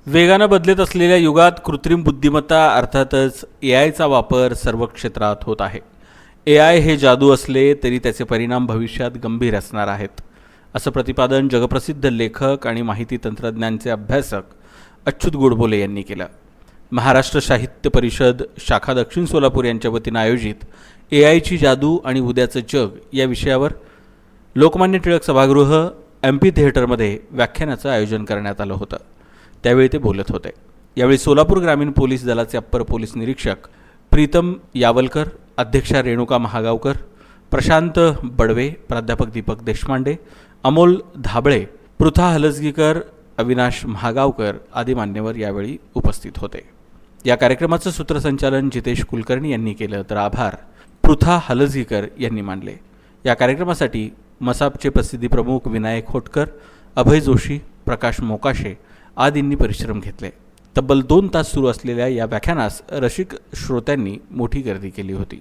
वेगानं बदलत असलेल्या युगात कृत्रिम बुद्धिमत्ता अर्थातच एआयचा वापर सर्व क्षेत्रात होत आहे. एआय हे जादू असले तरी त्याचे परिणाम भविष्यात गंभीर असणार आहेत, असं प्रतिपादन जगप्रसिद्ध लेखक आणि माहिती तंत्रज्ञानचे अभ्यासक अच्युत गोडबोले यांनी केलं. महाराष्ट्र साहित्य परिषद शाखा दक्षिण सोलापूर यांच्या वतीनं आयोजित एआयची जादू आणि उद्याचं जग या विषयावर लोकमान्य टिळक सभागृह एम्पी थिएटरमध्ये व्याख्यानाचं आयोजन करण्यात आलं होतं. त्यावेळी ते बोलत होते. यावेळी सोलापूर ग्रामीण पोलीस दलाचे अप्पर पोलीस निरीक्षक प्रीतम यावलकर, अध्यक्षा रेणुका महागावकर, प्रशांत बडवे, प्राध्यापक दीपक देशपांडे, अमोल धाबळे, पृथा हलसगीकर, अविनाश महागावकर आदी मान्यवर यावेळी उपस्थित होते. या कार्यक्रमाचं सूत्रसंचालन जितेश कुलकर्णी यांनी केलं, तर आभार पृथा हलसगीकर यांनी मानले. या कार्यक्रमासाठी मसापचे प्रसिद्धी प्रमुख विनायक होटकर, अभय जोशी, प्रकाश मोकाशे आदींनी परिश्रम घेतले. तब्बल 2 तास सुरू असलेल्या या व्याख्यानास रसिक श्रोत्यांनी मोठी गर्दी केली होती.